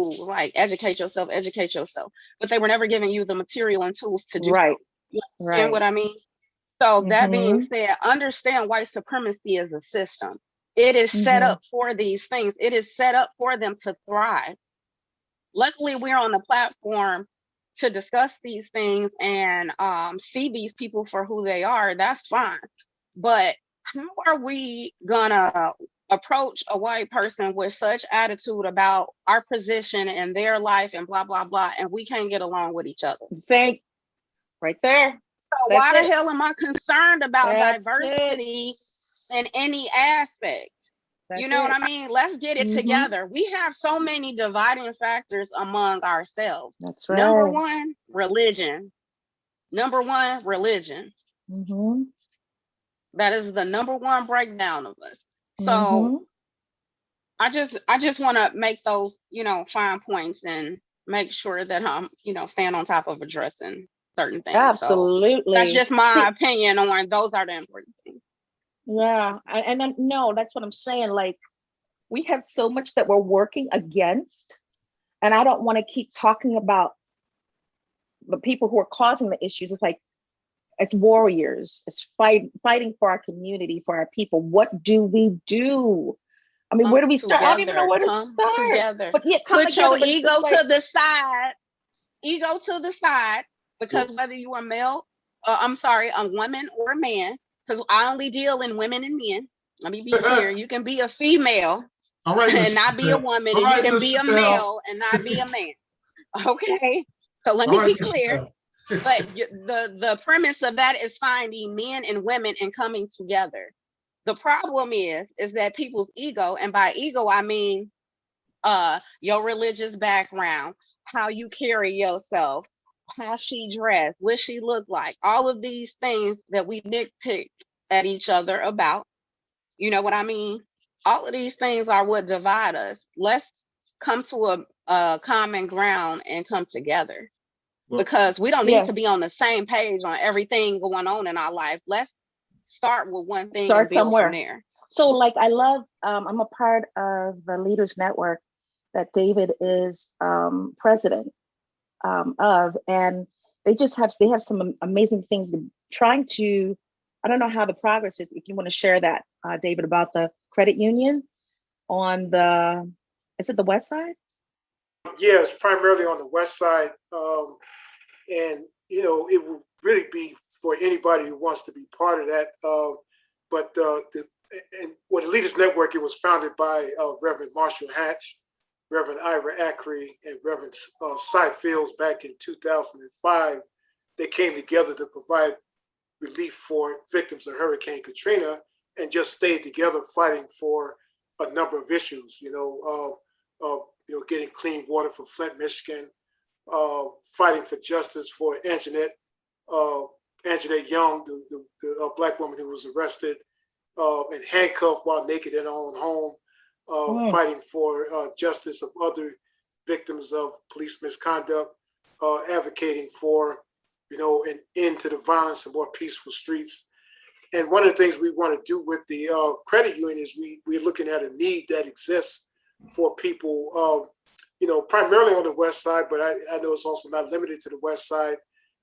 like educate yourself, but they were never giving you the material and tools to do Right. so. You understand Right. what I mean? So that being Mm-hmm. said, understand white supremacy as a system. It is set Mm-hmm. up for these things. It is set up for them to thrive. Luckily, we're on the platform to discuss these things and see these people for who they are. That's fine. But how are we gonna approach a white person with such attitude about our position and their life and blah blah blah, and we can't get along with each other? Thank right there. So That's why the it. hell am I concerned about That's it. diversity in any aspect? You That's know what it. I mean? Let's get it Mm-hmm. together. We have so many dividing factors among ourselves. That's Number right. one, religion. Number one, religion. Mm-hmm. That is the number one breakdown of us. So Mm-hmm. I just want to make those, fine points and make sure that I'm, staying on top of addressing certain things. So that's Absolutely. just my See, opinion on those are the important things. yeah, and then no, that's what I'm saying. Like, we have so much that we're working against, and I don't want to keep talking about the people who are causing the issues. It's like, it's warriors, it's fighting for our community, for our people. What do we do? I mean, where do we start? I don't even know where to Come start. together. But yeah, come Put together. your But it's just like, ego to the side, because whether you are male, I'm sorry, a woman or a man, because I only deal in women and men. Let me be clear. You can be a female All right, and Mr. not be a Bell. woman, All and you right, can be Mr. a Bell. male and not be a man. Okay, so let All me right, be Mr. clear. Bell. But the premise of that is finding men and women and coming together. The problem is that people's ego, and by ego I mean your religious background, how you carry yourself, how she dressed, what she looked like, all of these things that we nitpick at each other about. You know what I mean? All of these things are what divide us. Let's come to a common ground and come together, Well, because we don't need to be yes, on the same page on everything going on in our life. Let's start with one thing and start build from somewhere. there. So, like, I love, I'm a part of the Leaders Network that David is president of, and they have some amazing things trying to. I don't know how the progress is. If you want to share that, David, about the credit union on the, is it the west side? Yeah, it's primarily on the west side, and it will really be for anybody who wants to be part of that. But the Leaders Network, it was founded by Reverend Marshall Hatch, Reverend Ira Ackrey, and Reverend Cy Fields back in 2005. They came together to provide relief for victims of Hurricane Katrina, and just stayed together fighting for a number of issues. Getting clean water for Flint, Michigan, fighting for justice for Anjanette Young, the black woman who was arrested and handcuffed while naked in her own home, fighting for justice of other victims of police misconduct, advocating for an end to the violence and more peaceful streets. And one of the things we want to do with the credit union is we're looking at a need that exists for people, primarily on the west side, but I know it's also not limited to the west side,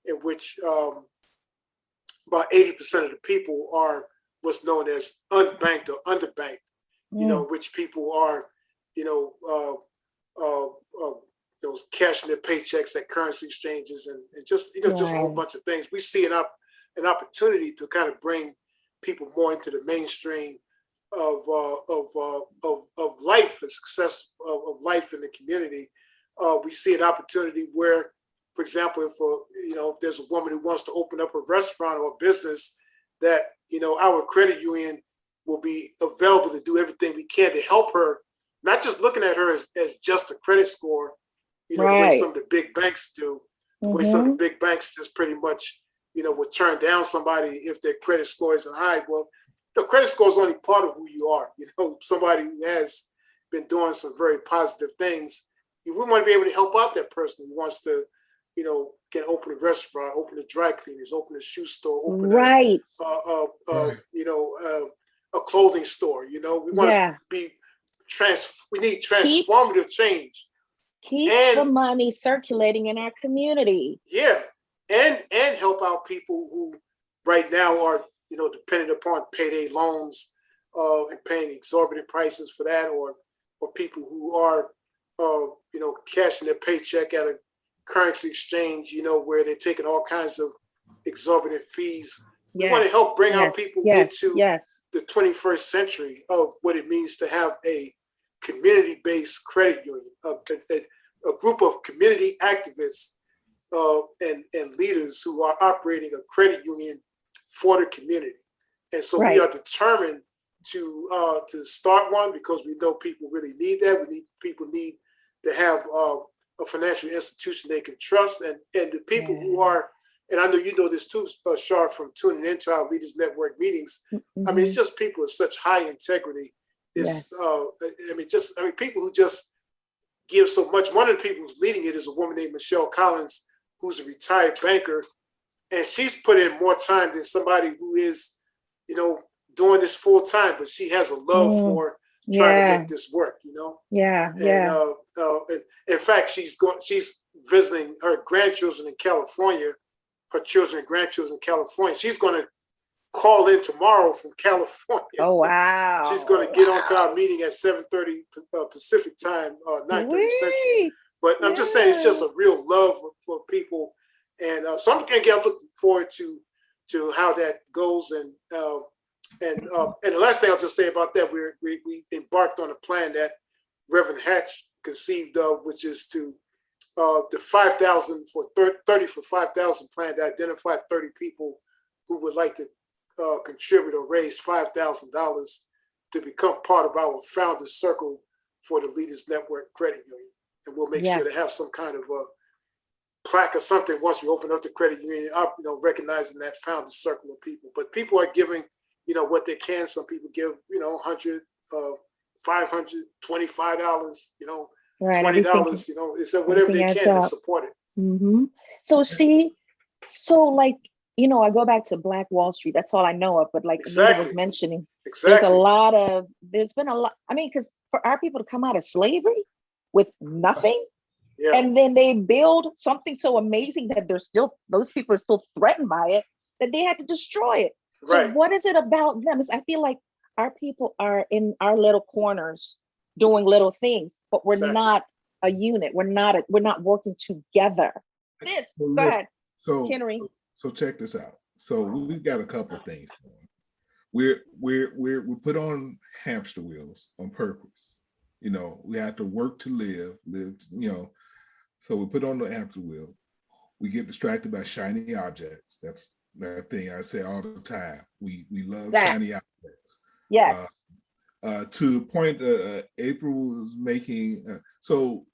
in which about 80% of the people are what's known as unbanked or underbanked, which people are, those cashing their paychecks at currency exchanges and just just a whole bunch of things. We see an opportunity to kind of bring people more into the mainstream of life and success of life in the community. We see an opportunity where, for example, if there's a woman who wants to open up a restaurant or a business, that our credit union will be available to do everything we can to help her, not just looking at her as just a credit score, the way some of the big banks do, the way some of the big banks just pretty much, would turn down somebody if their credit score isn't high. Well, the credit score is only part of who you are. Somebody who has been doing some very positive things, we want to be able to help out that person who wants to, can open a restaurant, open a dry cleaners, open a shoe store, open a clothing store. We want to be we need transformative change. Keep the money circulating in our community. Yeah, and help out people who right now are, dependent upon payday loans and paying exorbitant prices for that, or people who are cashing their paycheck at a currency exchange, where they're taking all kinds of exorbitant fees. We want to help bring our people into the 21st century of what it means to have a community-based credit union, a group of community activists and leaders who are operating a credit union for the community. And so we are determined to start one, because we know people really need that. People need to have a financial institution they can trust, and the people who are, and I know you know this too, Char, from tuning into our Leaders Network meetings. I mean, it's just people of such high integrity. It's people who just give so much. One of the people who's leading it is a woman named Michelle Collins, who's a retired banker, and she's put in more time than somebody who is, doing this full time, but she has a love for trying to make this work, And in fact, she's visiting her grandchildren in California, her children and grandchildren in California. She's going to call in tomorrow from California. Oh, wow. She's going to get onto our meeting at 7:30 Pacific time, 9:30 Central. But I'm just saying, it's just a real love for people. And so I'm looking forward to how that goes. And the last thing I'll just say about that, we embarked on a plan that Reverend Hatch conceived of, which is to the 5,000 for 30 for 5,000 plan to identify 30 people who would like to contribute or raise $5,000 to become part of our founders circle for the Leaders Network Credit Union. And we'll make sure to have some kind of a plaque or something once we open up the credit union, recognizing that founders circle of people. But people are giving, what they can. Some people give, $100, $500, $25, $20, it's whatever they can to support it. Mm-hmm. So I go back to Black Wall Street. That's all I know of. But like Anita was mentioning, there's been a lot. I mean, because for our people to come out of slavery with nothing, and then they build something so amazing that those people are still threatened by it, that they had to destroy it. So what is it about them? I feel like our people are in our little corners doing little things, but we're not a unit. We're not working together. Go ahead, Henry. So check this out. So we've got a couple of things. We're put on hamster wheels on purpose. We have to work to live. So we put on the hamster wheel. We get distracted by shiny objects. That's that thing I say all the time. We love shiny objects. Yes. To the point April was making, so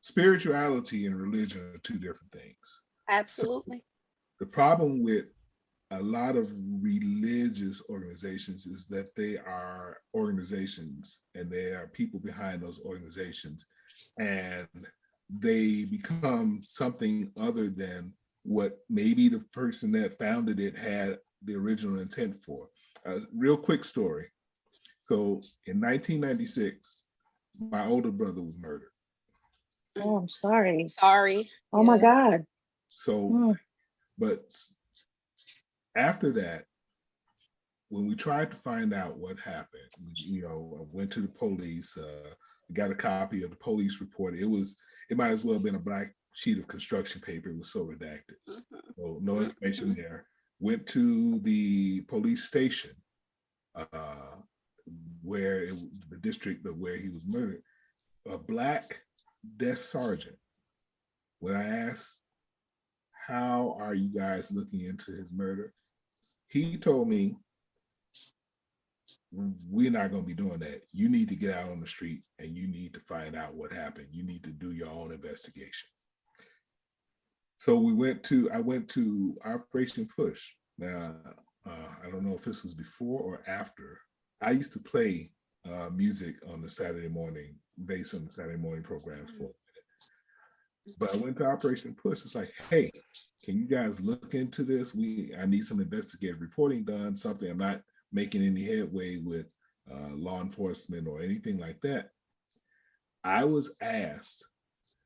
spirituality and religion are two different things. Absolutely. So the problem with a lot of religious organizations is that they are organizations and there are people behind those organizations, and they become something other than what maybe the person that founded it had the original intent for. Real quick story. So in 1996, my older brother was murdered. Oh, I'm sorry. Oh my God. So, but after that, when we tried to find out what happened, I went to the police, got a copy of the police report. It might as well have been a black sheet of construction paper. It was so redacted. So no information there. Went to the police station, where the district of where he was murdered. A black desk sergeant. When I asked, how are you guys looking into his murder? He told me, we're not going to be doing that. You need to get out on the street and you need to find out what happened. You need to do your own investigation. So I went to Operation Push. Now, I don't know if this was before or after. I used to play music on the Saturday morning, based on the Saturday morning programs for a minute. But I went to Operation Push. It's like, hey, can you guys look into this? I need some investigative reporting done, something. I'm not making any headway with law enforcement or anything like that. I was asked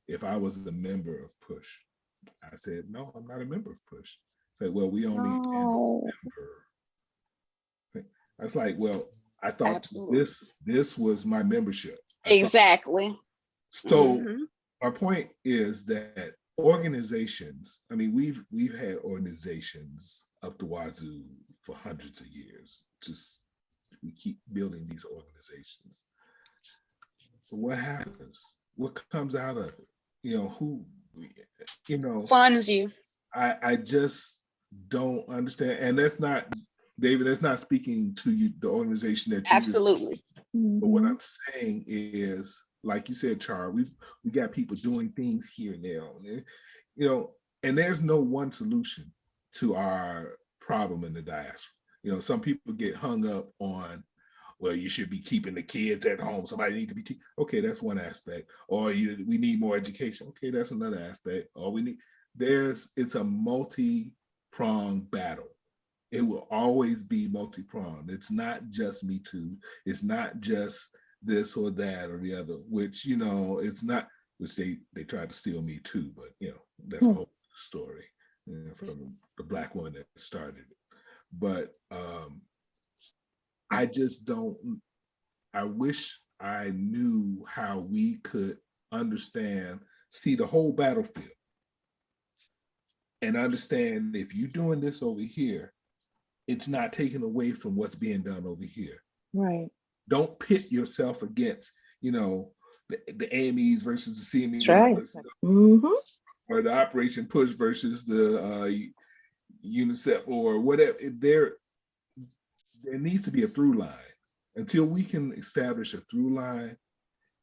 if I was a member of PUSH. I said, no, I'm not a member of PUSH. I said, well, we only No. member. I was like, well, I thought Absolutely. this was my membership. Exactly. So my point is that organizations, I mean, we've had organizations up the wazoo for hundreds of years. Just we keep building these organizations. But what happens? What comes out of it? Who, Funds you. I just don't understand. And that's not, David, that's not speaking to you, the organization that you Absolutely. But what I'm saying is, like you said, Char, we got people doing things here now, and there's no one solution to our problem in the diaspora. Some people get hung up on, well, you should be keeping the kids at home. Somebody need to be okay, that's one aspect. Or we need more education. Okay, that's another aspect. Or it's a multi-pronged battle. It will always be multi-pronged. It's not just Me Too. It's not just this or that or the other, which, it's not, which they tried to steal Me Too, but, that's a whole story from the Black woman that started it. But I wish I knew how we could see the whole battlefield and understand if you're doing this over here, it's not taken away from what's being done over here. Right. Don't pit yourself against, the AMEs versus the CMEs. That's right. Or the Operation PUSH versus the UNICEF or whatever. There needs to be a through line. Until we can establish a through line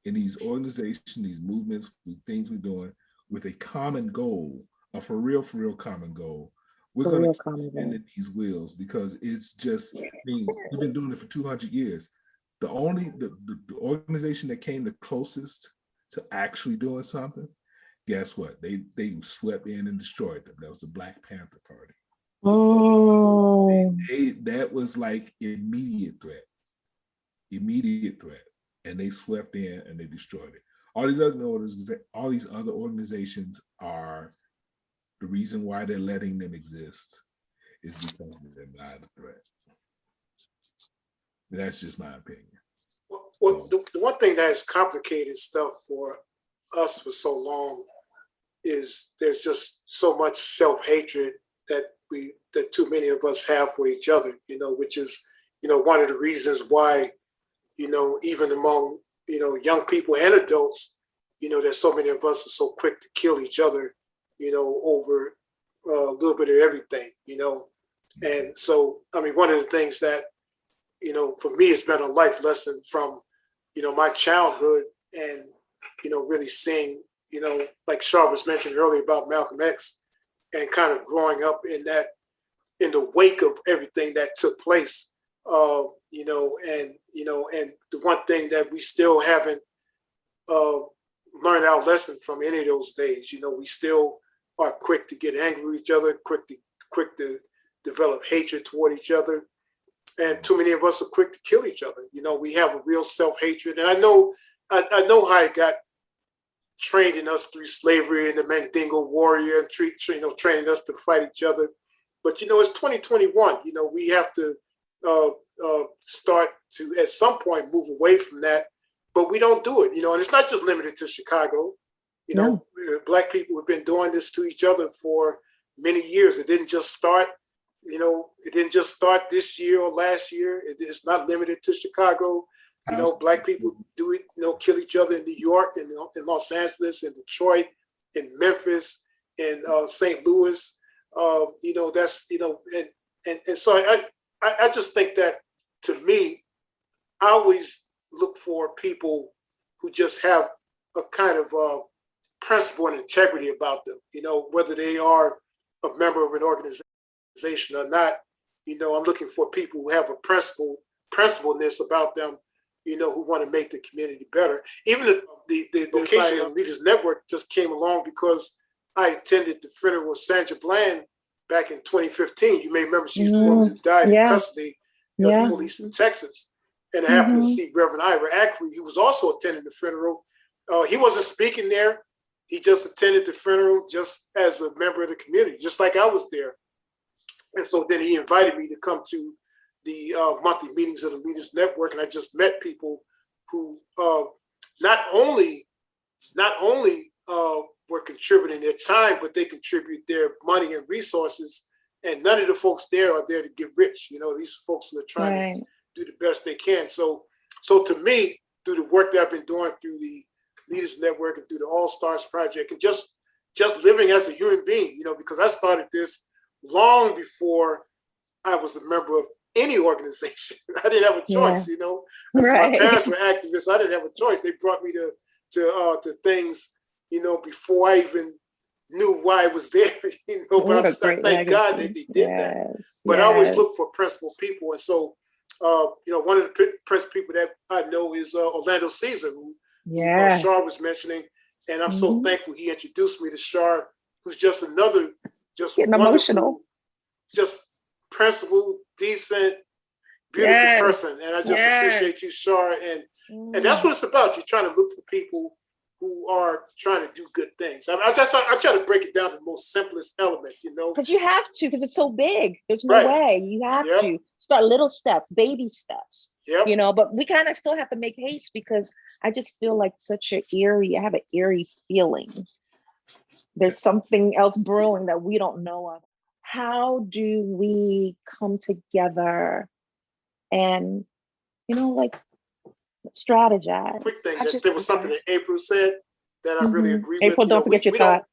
in these organizations, these movements, things we're doing with a common goal, a for real common goal, we're going to keep these wheels, because it's just, we've been doing it for 200 years. The organization that came the closest to actually doing something, guess what? They swept in and destroyed them. That was the Black Panther Party. Oh. That was like immediate threat. And they swept in and they destroyed it. All these other organizations are, the reason why they're letting them exist is because they're not a threat. That's just my opinion. Well, the one thing that has complicated stuff for us for so long is there's just so much self-hatred that too many of us have for each other, which is, one of the reasons why, even among, young people and adults, there's so many of us are so quick to kill each other, over a little bit of everything, And so, one of the things that, for me, it's been a life lesson from, my childhood and, really seeing, like Char was mentioned earlier about Malcolm X, and kind of growing up in the wake of everything that took place, and the one thing that we still haven't learned our lesson from any of those days, we still are quick to get angry with each other, quick to develop hatred toward each other. And too many of us are quick to kill each other. We have a real self-hatred. And I know how it got trained in us through slavery and the Mandingo warrior, and training us to fight each other. But, it's 2021. We have to start to, at some point, move away from that. But we don't do it, and it's not just limited to Chicago. Black people have been doing this to each other for many years. It didn't just start, this year or last year. It's not limited to Chicago. Black people do it, kill each other in New York, and in Los Angeles, in Detroit, in Memphis, in St. Louis. That's, and so I just think that, to me, I always look for people who just have a kind of principle and integrity about them, whether they are a member of an organization or not. I'm looking for people who have a principledness about them, who want to make the community better. Even the Haitian Leaders Network just came along because I attended the funeral of Sandra Bland back in 2015. You may remember, she's the woman who died in custody of the police in Texas. And I happened to see Reverend Ira Ackley, who was also attending the funeral. He wasn't speaking there, he just attended the funeral just as a member of the community, just like I was there. And so then he invited me to come to the monthly meetings of the Leaders Network, and I just met people who not only were contributing their time, but they contribute their money and resources. And none of the folks there are there to get rich. You know, these folks who are trying to do the best they can. So to me, through the work that I've been doing through the Leaders Network and through the All Stars Project, and just living as a human being, you know, because I started this long before I was a member of any organization. I didn't have a choice, you know. My parents were activists. I didn't have a choice. They brought me to things, you know, before I even knew why I was there. You know, but thank God that they did that. But I always look for principled people, and so you know, one of the principal people that I know is Orlando Caesar, who CHAR was mentioning, and I'm so thankful he introduced me to CHAR, who's just another wonderful, just principled, decent, beautiful person. And I just appreciate you, Char. And that's what it's about. You're trying to look for people who are trying to do good things. I mean, I try to break it down to the most simplest element, you know. Because you have to, because it's so big. There's no way. You have to start little steps, baby steps. You know, but we kind of still have to make haste, because I just feel like I have an eerie feeling. There's something else brewing that we don't know of. How do we come together and, you know, like, strategize? Quick thing, there was something that April said that I really agree with. April, don't forget your thought.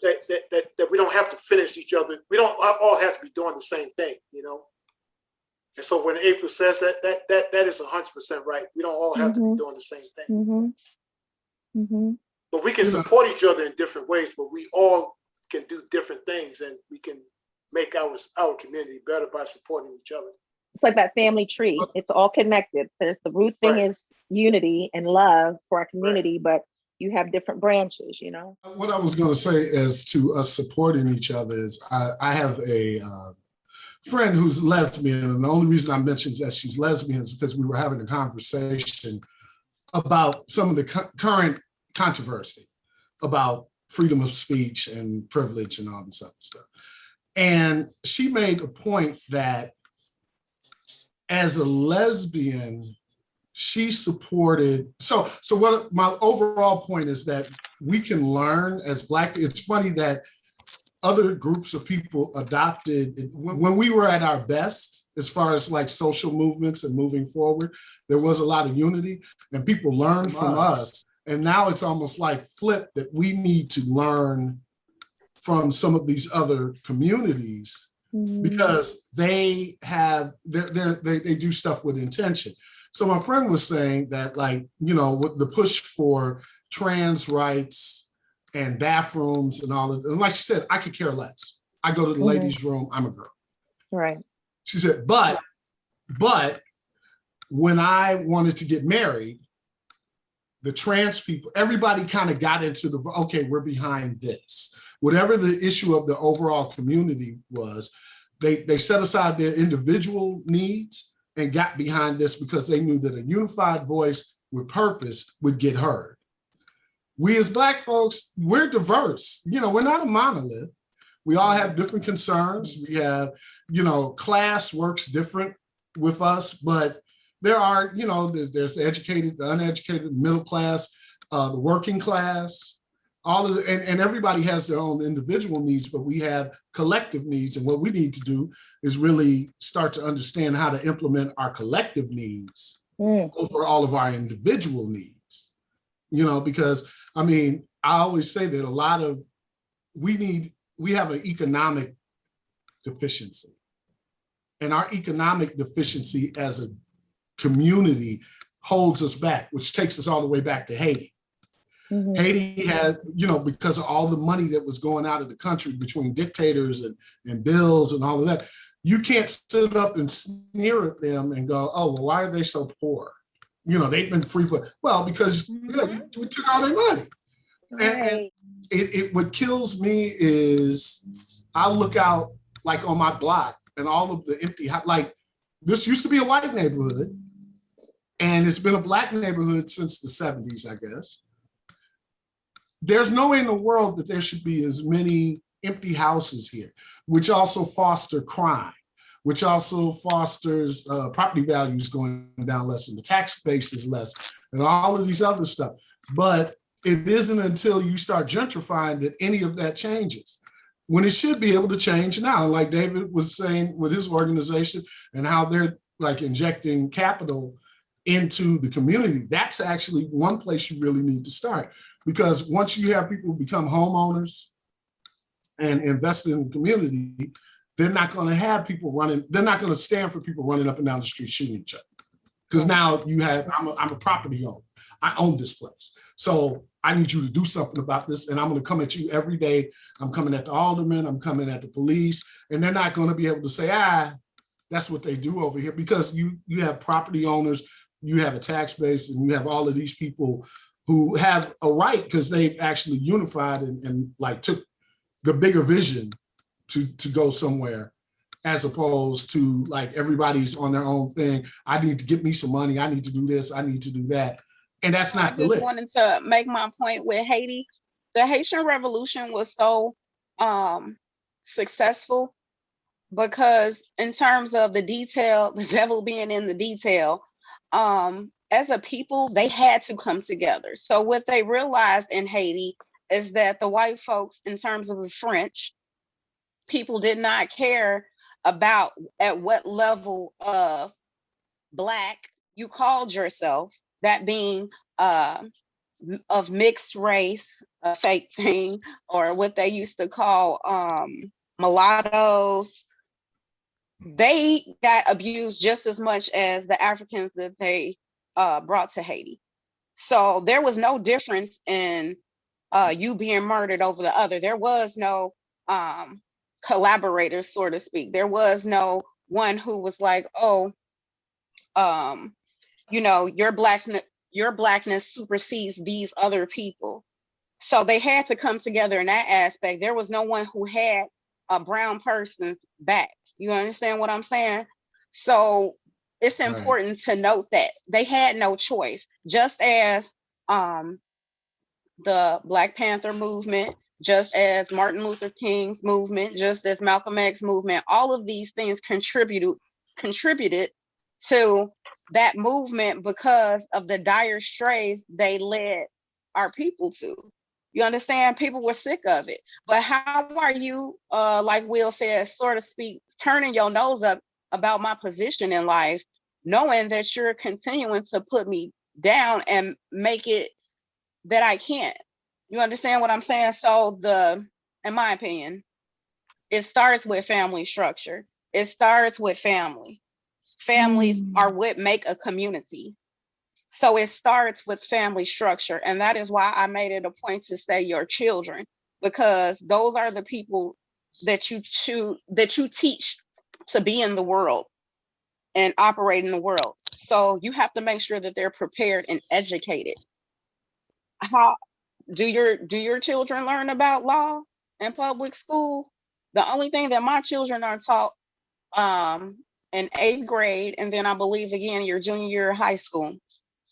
That we don't have to finish each other. We don't all have to be doing the same thing, you know. And so when April says that is 100% right. We don't all have to be doing the same thing. But we can support each other in different ways, but we all can do different things, and we can make our community better by supporting each other. It's like that family tree. It's all connected. There's the root thing is unity and love for our community, but you have different branches, you know? What I was going to say as to us supporting each other is I have a friend who's lesbian, and the only reason I mentioned that she's lesbian is because we were having a conversation about some of the current controversy about freedom of speech and privilege and all this other stuff. And she made a point that as a lesbian, she supported, so what my overall point is that we can learn as Black. It's funny that other groups of people adopted, when we were at our best, as far as like social movements and moving forward, there was a lot of unity and people learned from us. And now it's almost like flipped, that we need to learn from some of these other communities, because they do stuff with intention. So my friend was saying that, like, you know, with the push for trans rights and bathrooms and all of, and like she said, I could care less. I go to the ladies' room, I'm a girl. Right. She said, but when I wanted to get married, the trans people, everybody kind of got into the, okay, we're behind this. Whatever the issue of the overall community was, they set aside their individual needs and got behind this, because they knew that a unified voice with purpose would get heard. We as Black folks, we're diverse. You know, we're not a monolith. We all have different concerns. We have, you know, class works different with us, but there are, you know, there's the educated, the uneducated, the middle class, the working class, all of the, and everybody has their own individual needs, but we have collective needs. And what we need to do is really start to understand how to implement our collective needs over all of our individual needs. You know, because I mean, I always say that a lot of, we have an economic deficiency, and our economic deficiency as a community holds us back, which takes us all the way back to Haiti. Haiti had, you know, because of all the money that was going out of the country between dictators and bills and all of that, you can't sit up and sneer at them and go, oh, well, why are they so poor? You know, they've been free for, well, because you know, we took all their money. And what kills me is I look out like on my block and all of the empty, like this used to be a white neighborhood, and it's been a Black neighborhood since the 70s, I guess. there's no way in the world that there should be as many empty houses here, which also foster crime, which also fosters property values going down less, and the tax base is less, and all of these other stuff. But it isn't until you start gentrifying that any of that changes, when it should be able to change now. Like David was saying with his organization and how they're like injecting capital into the community, that's actually one place you really need to start. Because once you have people become homeowners and invest in the community, they're not going to have people running, they're not going to stand for people running up and down the street shooting each other. Because now you have, I'm a property owner. I own this place. So I need you to do something about this. And I'm going to come at you every day. I'm coming at the aldermen. I'm coming at the police. And they're not going to be able to say, that's what they do over here. Because you have property owners, you have a tax base, and you have all of these people who have a right because they've actually unified and like took the bigger vision to go somewhere, as opposed to like everybody's on their own thing. I need to get me some money. I need to do this. I need to do that. And that's not the lick. I just wanted to make my point with Haiti. The Haitian Revolution was so successful because in terms of the detail, the devil being in the detail, as a people, they had to come together. So what they realized in Haiti is that the white folks, in terms of the French, people did not care about at what level of Black you called yourself, that being of mixed race, a fake thing, or what they used to call mulattoes. They got abused just as much as the Africans that they brought to Haiti. So there was no difference in you being murdered over the other. There was no collaborators, so to speak. There was no one who was like, oh, your blackness supersedes these other people. So they had to come together in that aspect. There was no one who had a brown person's back. You understand what I'm saying? So it's important to note that they had no choice. Just as the Black Panther movement, just as Martin Luther King's movement, just as Malcolm X movement, all of these things contributed to that movement because of the dire straits they led our people to. You understand? People were sick of it. But how are you, like Will said, sort of speak, turning your nose up about my position in life, knowing that you're continuing to put me down and make it that I can't? You understand what I'm saying? So in my opinion, it starts with family structure. It starts with family. Families are what make a community. So it starts with family structure. And that is why I made it a point to say your children, because those are the people that you teach to be in the world and operate in the world. So you have to make sure that they're prepared and educated. How do your children learn about law in public school? The only thing that my children are taught in 8th grade, and then I believe again your junior year of high school,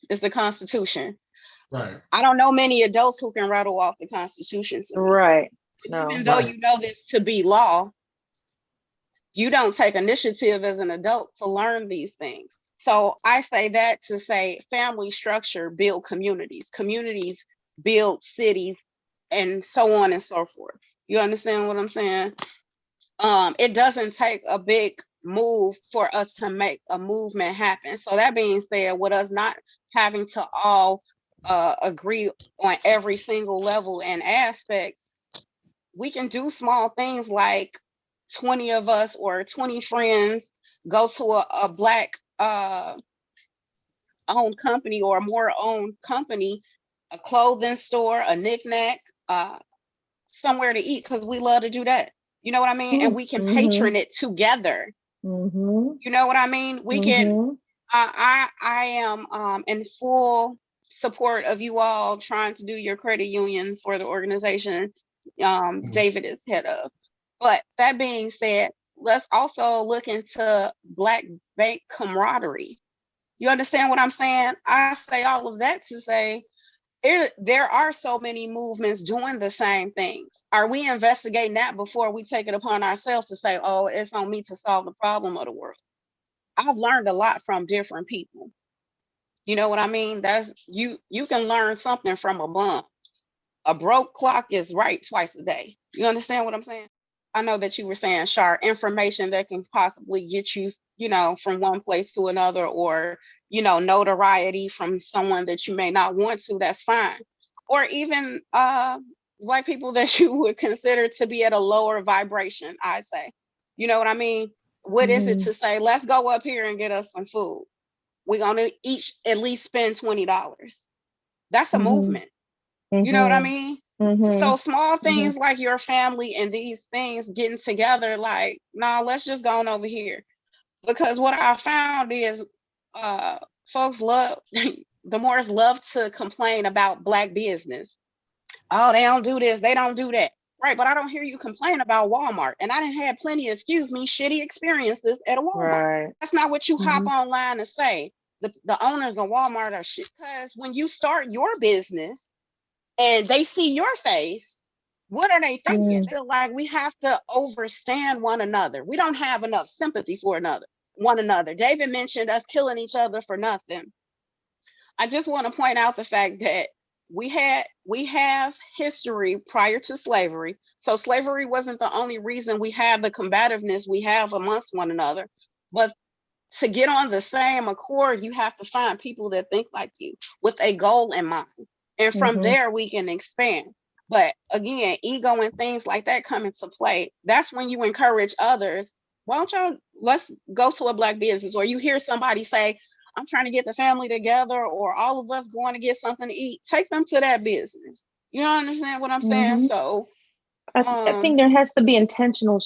is the Constitution. Right. I don't know many adults who can rattle off the Constitution. Right. No. Even though you know this to be law, you don't take initiative as an adult to learn these things. So I say that to say family structure build communities. Communities build cities, and so on and so forth. You understand what I'm saying? It doesn't take a big move for us to make a movement happen. So that being said, with us not having to all agree on every single level and aspect, we can do small things like 20 of us or 20 friends go to a Black owned company or a more owned company, a clothing store, a knickknack, somewhere to eat, because we love to do that. You know what I mean? And we can patron it together. You know what I mean? We can. I am in full support of you all trying to do your credit union for the organization David is head of. But that being said, let's also look into Black bank camaraderie. You understand what I'm saying? I say all of that to say there are so many movements doing the same things. Are we investigating that before we take it upon ourselves to say, oh, it's on me to solve the problem of the world? I've learned a lot from different people. You know what I mean? That's you can learn something from a bum. A broke clock is right twice a day. You understand what I'm saying? I know that you were saying, Char, information that can possibly get you, from one place to another, or, notoriety from someone that you may not want to, that's fine. Or even white people that you would consider to be at a lower vibration, I say. You know what I mean? What is it to say, let's go up here and get us some food? We're going to each at least spend $20. That's a movement. You know what I mean? So small things like your family and these things getting together, like, no, let's just go on over here. Because what I found is folks love, the Moors love to complain about Black business. Oh, they don't do this, they don't do that. Right, but I don't hear you complain about Walmart. And I didn't have plenty of, shitty experiences at a Walmart. Right. That's not what you hop online and say. The owners of Walmart are shit. Because when you start your business and they see your face, what are they thinking? They feel like we have to overstand one another. We don't have enough sympathy for one another. David mentioned us killing each other for nothing. I just want to point out the fact that we have history prior to slavery. So slavery wasn't the only reason we have the combativeness we have amongst one another. But to get on the same accord, you have to find people that think like you with a goal in mind. And from there, we can expand. But again, ego and things like that come into play. That's when you encourage others. Why don't y'all, let's go to a Black business, or you hear somebody say, I'm trying to get the family together, or all of us going to get something to eat. Take them to that business. You understand what I'm saying? So I think there has to be intentional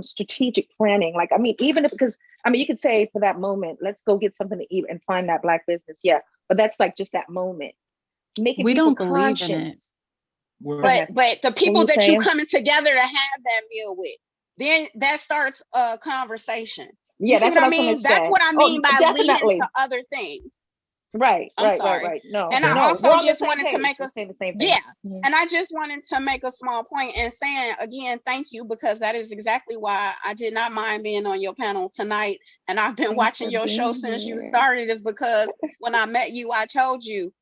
strategic planning. Like, I mean, even if, because I mean, you could say for that moment, let's go get something to eat and find that Black business. Yeah. But that's like just that moment. Making we people don't believe in it. But the people that you coming together to have that meal with, then that starts a conversation. Yeah, that's what I mean. That's what I mean by leading to other things. Right. No, and I also just wanted to make the same thing. Yeah, and I just wanted to make a small point and saying again, thank you, because that is exactly why I did not mind being on your panel tonight. And I've been watching your show since you started, is because when I met you, I told you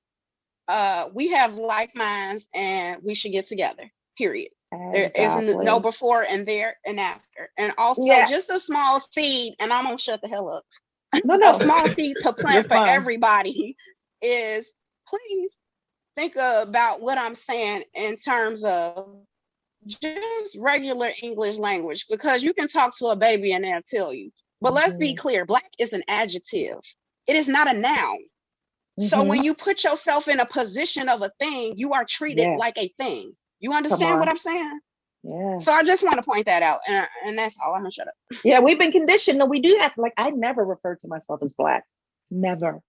we have like minds and we should get together. Period. Exactly. There is no before and there and after. And also just a small seed, and I'm gonna shut the hell up. No. A small seed to plant for everybody is, please think about what I'm saying in terms of just regular English language, because you can talk to a baby and they'll tell you. But let's be clear, Black is an adjective. It is not a noun. So when you put yourself in a position of a thing, you are treated like a thing. You understand what I'm saying? Yeah. So I just want to point that out, and that's all. I'm gonna shut up. Yeah, we've been conditioned. No, we do have to. Like, I never referred to myself as Black, never.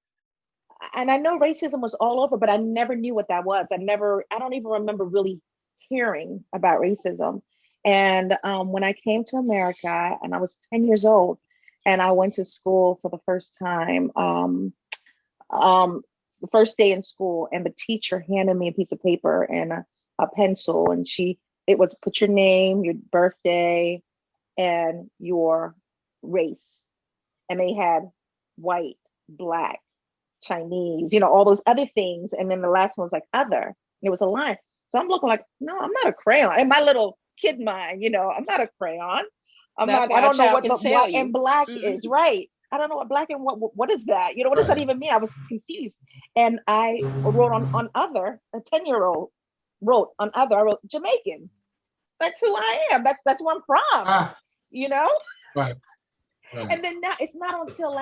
And I know racism was all over, but I never knew what that was. I don't even remember really hearing about racism. And when I came to America, and I was 10 years old, and I went to school for the first time. The first day in school, and the teacher handed me a piece of paper and a pencil, and it was put your name, your birthday, and your race. And they had white, Black, Chinese, all those other things. And then the last one was like other. And it was a line. So I'm looking like, no, I'm not a crayon. In my little kid mind, I'm not a crayon. I don't know what the white and Black is, right? I don't know what Black and what is that? What does that even mean? I was confused. And I wrote on other, a 10-year-old wrote on other, I wrote Jamaican. That's who I am. That's where I'm from. Right. Right. And then now it's not until